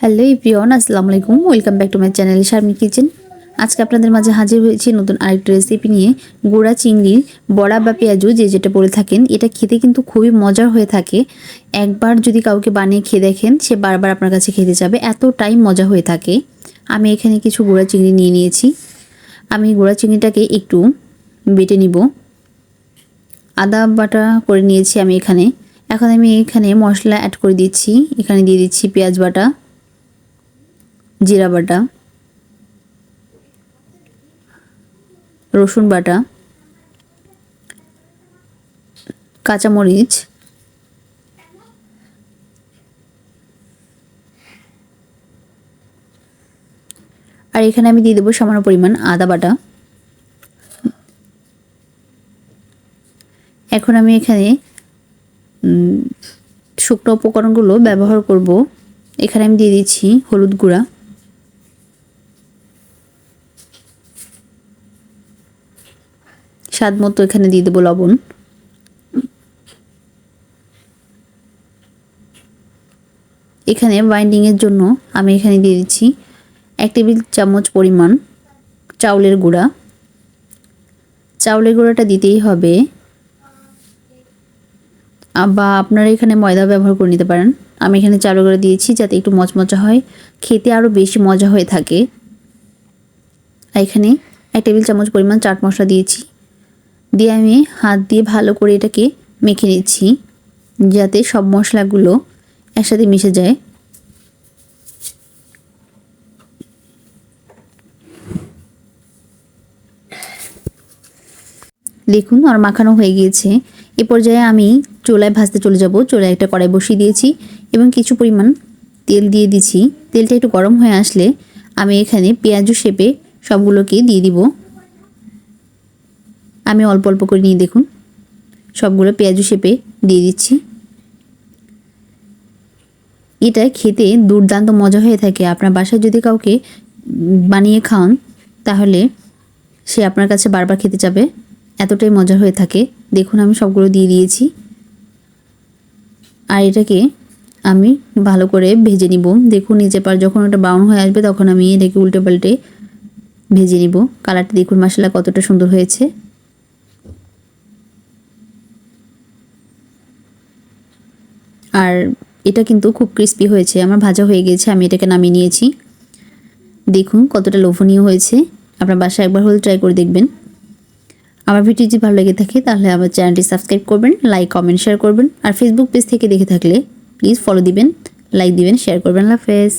Hello everyone, আসসালামু আলাইকুম। Welcome back to my channel Sharmin kitchen. আজকে আপনাদের মাঝে হাজির হয়েছি নতুন আরেকটা রেসিপি নিয়ে। গোড়া চিংড়ির বড়া বা পেঁয়াজু যেটা বলে থাকেন, এটা খেতে কিন্তু খুবই মজার হয়ে থাকে। একবার যদি কাউকে বানিয়ে খেয়ে দেখেন, সে বারবার আপনার কাছে খেতে যাবে, এতটাই মজা হয়ে থাকে। আমি এখানে কিছু গোড়া চিংড়ি নিয়ে নিয়েছি। আমি গোড়া চিংড়িটাকে একটু বেটে নিব। আদা বাটা করে নিয়েছি আমি এখানে। এখন আমি এখানে মশলা অ্যাড করে দিচ্ছি। এখানে দিয়ে দিচ্ছি পেঁয়াজ বাটা, জিরা বাটা, রসুন বাটা, কাঁচামরিচ, আর এখানে আমি দিয়ে দেবো সামান্য পরিমাণ আদা বাটা। এখন আমি এখানে শুকনো উপকরণগুলো ব্যবহার করব। এখানে আমি দিয়ে দিচ্ছি হলুদ গুঁড়া, স্বাদ মতো এখানে দিয়ে দেবো লবণ, এখানে বাইন্ডিংয়ের জন্য আমি এখানে দিয়ে দিচ্ছি 1 টেবিল চামচ পরিমাণ চাউলের গুঁড়া। চাউলের গুঁড়াটা দিতেই হবে, বা আপনারা এখানে ময়দা ব্যবহার করে নিতে পারেন। আমি এখানে চাউলের গুঁড়া দিয়েছি যাতে একটু মচমচা হয়, খেতে আরও বেশি মজা হয়ে থাকে। এখানে 1 টেবিল চামচ পরিমাণ চাট মশলা দিয়েছি। দিয়ে আমি হাত দিয়ে ভালো করে এটাকে মেখে নিচ্ছি যাতে সব মশলাগুলো একসাথে মিশে যায়। দেখুন আমার মাখানো হয়ে গিয়েছে। এ পর্যায়ে আমি চুলায় ভাজতে চলে যাব। চুলায় একটা কড়াই বসিয়ে দিয়েছি এবং কিছু পরিমাণ তেল দিয়ে দিচ্ছি। তেলটা একটু গরম হয়ে আসলে আমি এখানে পেঁয়াজু শেপে সবগুলোকে দিয়ে দিব। আমি অল্প অল্প করে নিয়ে দেখুন সবগুলো পেঁয়াজু শেপে দিয়ে দিচ্ছি। এটা খেতে দুর্দান্ত মজা হয়ে থাকে। আপনার বাসায় যদি কাউকে বানিয়ে খাওয়ান তাহলে সে আপনার কাছে বারবার খেতে যাবে, এতটাই মজা হয়ে থাকে। দেখুন আমি সবগুলো দিয়ে দিয়েছি। আর এটাকে আমি ভালো করে ভেজে নিব। দেখুন নিচে পার যখন ওটা ব্রাউন হয়ে আসবে তখন আমি এটাকে উল্টে পাল্টে ভেজে নিব। কালারটা দেখুন মাশাআল্লাহ কতটা সুন্দর হয়েছে। আর এটা কিন্তু খুব ক্রিস্পি হয়েছে। আমার ভাজা হয়ে গেছে, আমি এটাকে নামিয়ে নিয়েছি। দেখুন কতটা লোভনীয় হয়েছে। আপনার বাসায় একবার হলে ট্রাই করে দেখবেন। আমার ভিডিও যদি ভালো লেগে থাকে তাহলে আমার চ্যানেলটি সাবস্ক্রাইব করবেন, লাইক কমেন্ট শেয়ার করবেন। আর ফেসবুক পেজ থেকে দেখে থাকলে প্লিজ ফলো দিবেন, লাইক দিবেন, শেয়ার করবেন। আল্লাহ হাফেজ।